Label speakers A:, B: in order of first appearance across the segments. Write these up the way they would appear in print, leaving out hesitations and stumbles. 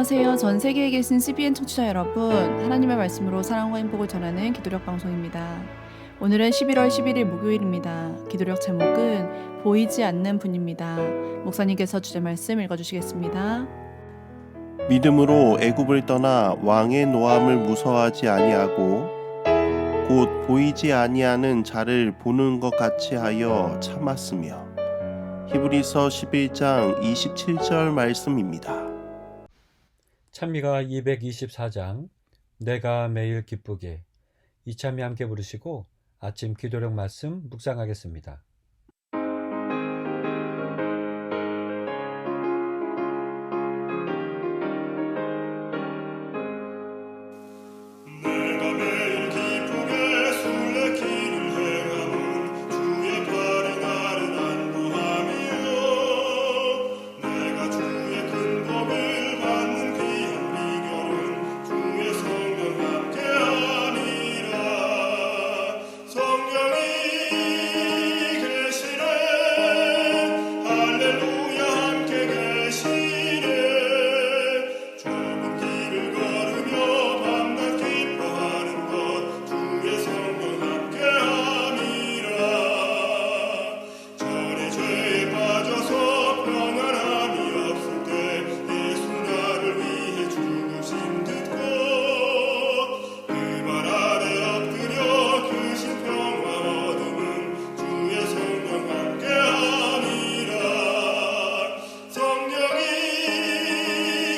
A: 안녕하세요. 전 세계에 계신 CBN 청취자 여러분, 하나님의 말씀으로 사랑과 행복을 전하는 기도력 방송입니다. 오늘은 11월 11일 목요일입니다. 기도력 제목은 보이지 않는 분입니다. 목사님께서 주제 말씀 읽어주시겠습니다.
B: 믿음으로 애굽을 떠나 왕의 노함을 무서워하지 아니하고 곧 보이지 아니하는 자를 보는 것 같이 하여 참았으며. 히브리서 11장 27절 말씀입니다.
C: 찬미가 224장 내가 매일 기쁘게 이 찬미 함께 부르시고 아침 기도력 말씀 묵상하겠습니다.
D: 내가 매일 기쁘게 술래기는 행함은 주의 발에 나를 안보함이요 내가 주의 큰 복을 받는 귀한 비결은 주의 성령 함께함이라 성령이 계시네 할렐루야 함께 계시네 좁은 길을 걸으며 밤낮 기뻐하는 것 주의 성령 함께함이라 전에 죄에 빠져서 평안함이 없을 때 예수 나를 위해 죽으신 듣고 그 말 아래 엎드려 그 신평화 얻음은 주의 성령 함께함이라 성령이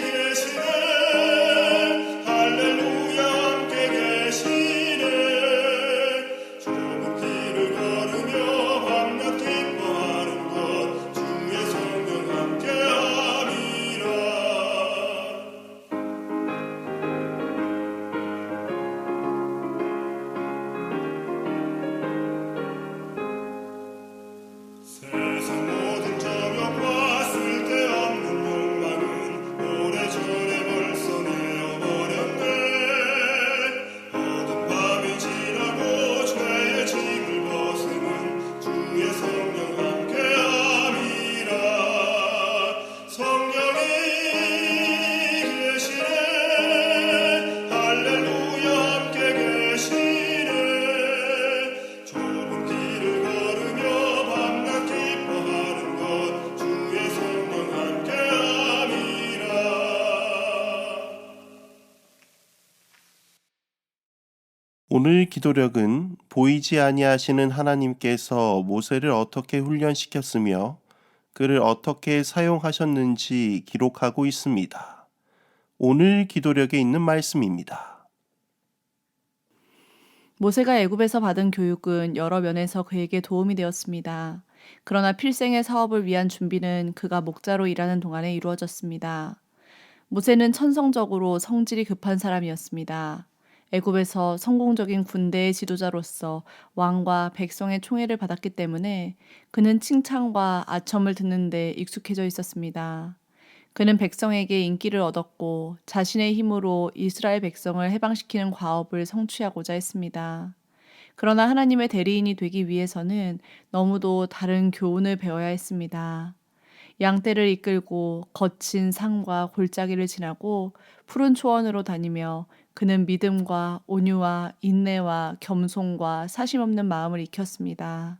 D: 계시네 할렐루야 함께 계시네 좁은 길을 걸으며 밤낮 기뻐하는 것 주의 성령 함께함이라 세상 모든 저력과 쓸데없는 욕망은 오래전에 벌써 내어버렸네 어두운 밤이 지나고 죄의 짐을 벗으면 주의 성령 함께함이라 성령이 계시네 할렐루야 함께 계시네 좁은 길을 걸으며 밤낮 기뻐하는 것 주의 성령 함께함이라
B: 오늘 기도력은 보이지 아니하시는 하나님께서 모세를 어떻게 훈련시켰으며 그를 어떻게 사용하셨는지 기록하고 있습니다. 오늘 기도력에 있는 말씀입니다.
A: 모세가 애굽에서 받은 교육은 여러 면에서 그에게 도움이 되었습니다. 그러나 필생의 사업을 위한 준비는 그가 목자로 일하는 동안에 이루어졌습니다. 모세는 천성적으로 성질이 급한 사람이었습니다. 애굽에서 성공적인 군대의 지도자로서 왕과 백성의 총애를 받았기 때문에 그는 칭찬과 아첨을 듣는 데 익숙해져 있었습니다. 그는 백성에게 인기를 얻었고 자신의 힘으로 이스라엘 백성을 해방시키는 과업을 성취하고자 했습니다. 그러나 하나님의 대리인이 되기 위해서는 너무도 다른 교훈을 배워야 했습니다. 양떼를 이끌고 거친 산과 골짜기를 지나고 푸른 초원으로 다니며 그는 믿음과 온유와 인내와 겸손과 사심 없는 마음을 익혔습니다.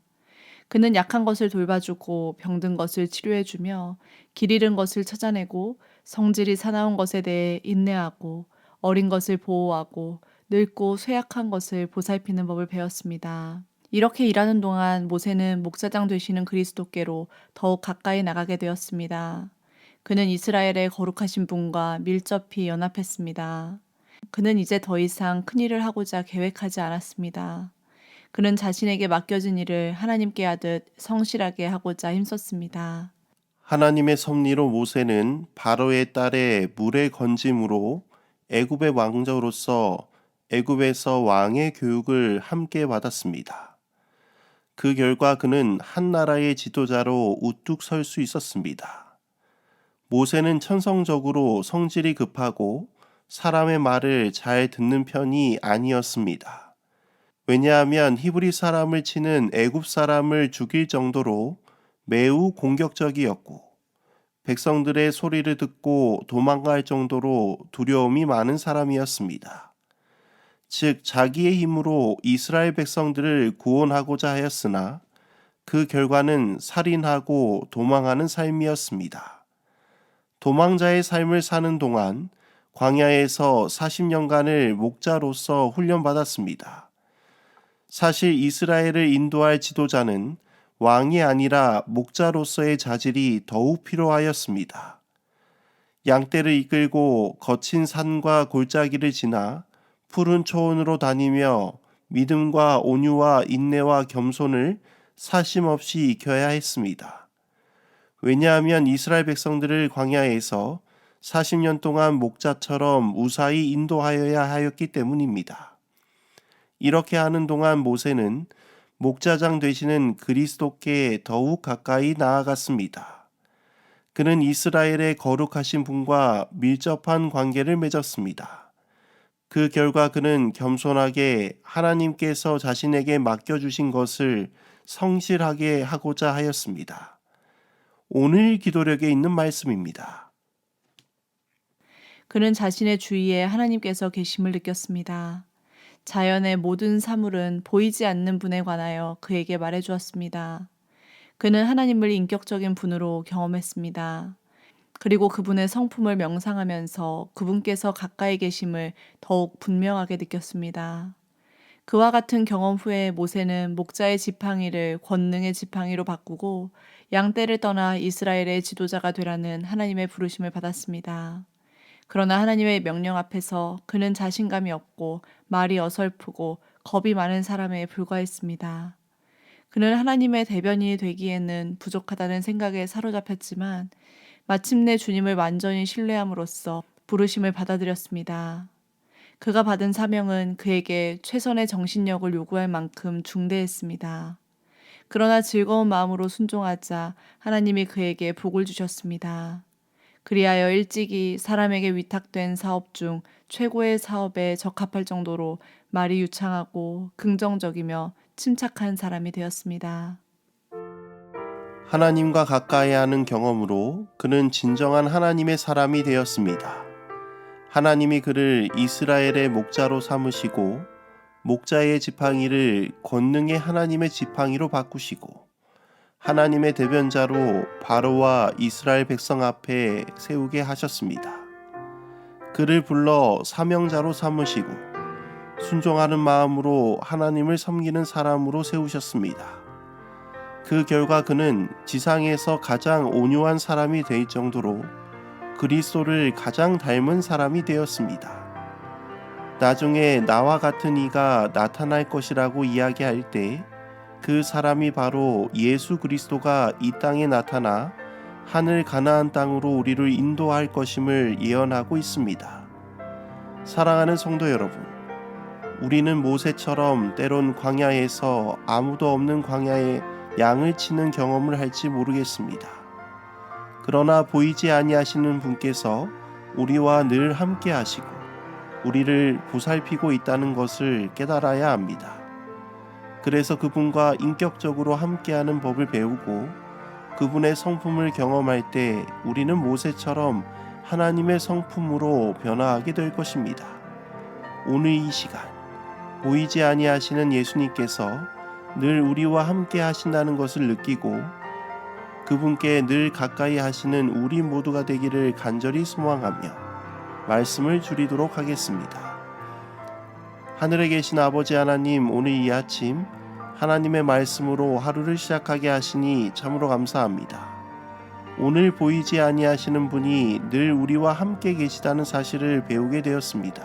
A: 그는 약한 것을 돌봐주고 병든 것을 치료해주며 길 잃은 것을 찾아내고 성질이 사나운 것에 대해 인내하고 어린 것을 보호하고 늙고 쇠약한 것을 보살피는 법을 배웠습니다. 이렇게 일하는 동안 모세는 목자장 되시는 그리스도께로 더욱 가까이 나가게 되었습니다. 그는 이스라엘의 거룩하신 분과 밀접히 연합했습니다. 그는 이제 더 이상 큰일을 하고자 계획하지 않았습니다. 그는 자신에게 맡겨진 일을 하나님께 하듯 성실하게 하고자 힘썼습니다.
B: 하나님의 섭리로 모세는 바로의 딸의 물에 건짐으로 애굽의 왕자로서 애굽에서 왕의 교육을 함께 받았습니다. 그 결과 그는 한 나라의 지도자로 우뚝 설 수 있었습니다. 모세는 천성적으로 성질이 급하고 사람의 말을 잘 듣는 편이 아니었습니다. 왜냐하면 히브리 사람을 치는 애굽 사람을 죽일 정도로 매우 공격적이었고 백성들의 소리를 듣고 도망갈 정도로 두려움이 많은 사람이었습니다. 즉, 자기의 힘으로 이스라엘 백성들을 구원하고자 하였으나 그 결과는 살인하고 도망하는 삶이었습니다. 도망자의 삶을 사는 동안 광야에서 40년간을 목자로서 훈련받았습니다. 사실 이스라엘을 인도할 지도자는 왕이 아니라 목자로서의 자질이 더욱 필요하였습니다. 양떼를 이끌고 거친 산과 골짜기를 지나 푸른 초원으로 다니며 믿음과 온유와 인내와 겸손을 사심없이 익혀야 했습니다. 왜냐하면 이스라엘 백성들을 광야에서 40년 동안 목자처럼 무사히 인도하여야 하였기 때문입니다. 이렇게 하는 동안 모세는 목자장 되시는 그리스도께 더욱 가까이 나아갔습니다. 그는 이스라엘의 거룩하신 분과 밀접한 관계를 맺었습니다. 그 결과 그는 겸손하게 하나님께서 자신에게 맡겨주신 것을 성실하게 하고자 하였습니다. 오늘 기도력에 있는 말씀입니다.
A: 그는 자신의 주위에 하나님께서 계심을 느꼈습니다. 자연의 모든 사물은 보이지 않는 분에 관하여 그에게 말해주었습니다. 그는 하나님을 인격적인 분으로 경험했습니다. 그리고 그분의 성품을 명상하면서 그분께서 가까이 계심을 더욱 분명하게 느꼈습니다. 그와 같은 경험 후에 모세는 목자의 지팡이를 권능의 지팡이로 바꾸고 양떼를 떠나 이스라엘의 지도자가 되라는 하나님의 부르심을 받았습니다. 그러나 하나님의 명령 앞에서 그는 자신감이 없고 말이 어설프고 겁이 많은 사람에 불과했습니다. 그는 하나님의 대변인이 되기에는 부족하다는 생각에 사로잡혔지만 마침내 주님을 완전히 신뢰함으로써 부르심을 받아들였습니다. 그가 받은 사명은 그에게 최선의 정신력을 요구할 만큼 중대했습니다. 그러나 즐거운 마음으로 순종하자 하나님이 그에게 복을 주셨습니다. 그리하여 일찍이 사람에게 위탁된 사업 중 최고의 사업에 적합할 정도로 말이 유창하고 긍정적이며 침착한 사람이 되었습니다.
B: 하나님과 가까이 하는 경험으로 그는 진정한 하나님의 사람이 되었습니다. 하나님이 그를 이스라엘의 목자로 삼으시고 목자의 지팡이를 권능의 하나님의 지팡이로 바꾸시고 하나님의 대변자로 바로와 이스라엘 백성 앞에 세우게 하셨습니다. 그를 불러 사명자로 삼으시고 순종하는 마음으로 하나님을 섬기는 사람으로 세우셨습니다. 그 결과 그는 지상에서 가장 온유한 사람이 될 정도로 그리스도를 가장 닮은 사람이 되었습니다. 나중에 나와 같은 이가 나타날 것이라고 이야기할 때 그 사람이 바로 예수 그리스도가 이 땅에 나타나 하늘 가나안 땅으로 우리를 인도할 것임을 예언하고 있습니다. 사랑하는 성도 여러분, 우리는 모세처럼 때론 광야에서 아무도 없는 광야에 양을 치는 경험을 할지 모르겠습니다. 그러나 보이지 아니하시는 분께서 우리와 늘 함께 하시고 우리를 보살피고 있다는 것을 깨달아야 합니다. 그래서 그분과 인격적으로 함께하는 법을 배우고 그분의 성품을 경험할 때 우리는 모세처럼 하나님의 성품으로 변화하게 될 것입니다. 오늘 이 시간 보이지 아니하시는 예수님께서 늘 우리와 함께 하신다는 것을 느끼고 그분께 늘 가까이 하시는 우리 모두가 되기를 간절히 소망하며 말씀을 줄이도록 하겠습니다. 하늘에 계신 아버지 하나님, 오늘 이 아침 하나님의 말씀으로 하루를 시작하게 하시니 참으로 감사합니다. 오늘 보이지 아니하시는 분이 늘 우리와 함께 계시다는 사실을 배우게 되었습니다.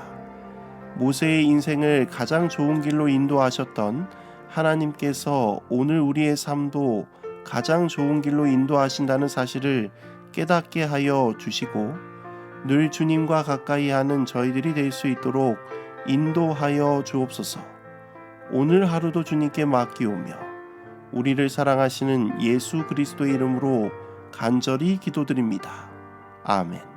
B: 모세의 인생을 가장 좋은 길로 인도하셨던 하나님께서 오늘 우리의 삶도 가장 좋은 길로 인도하신다는 사실을 깨닫게 하여 주시고 늘 주님과 가까이 하는 저희들이 될 수 있도록 인도하여 주옵소서. 오늘 하루도 주님께 맡기오며 우리를 사랑하시는 예수 그리스도의 이름으로 간절히 기도드립니다. 아멘.